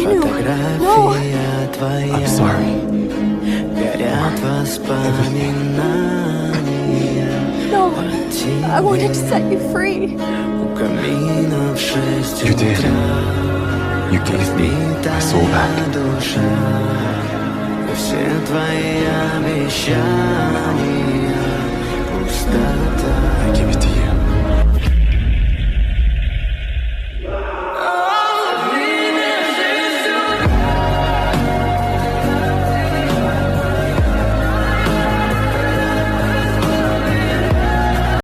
Daniel, no. I'm sorry. No, I wanted to set you free. You did. You gave me my soul back. I give it to you.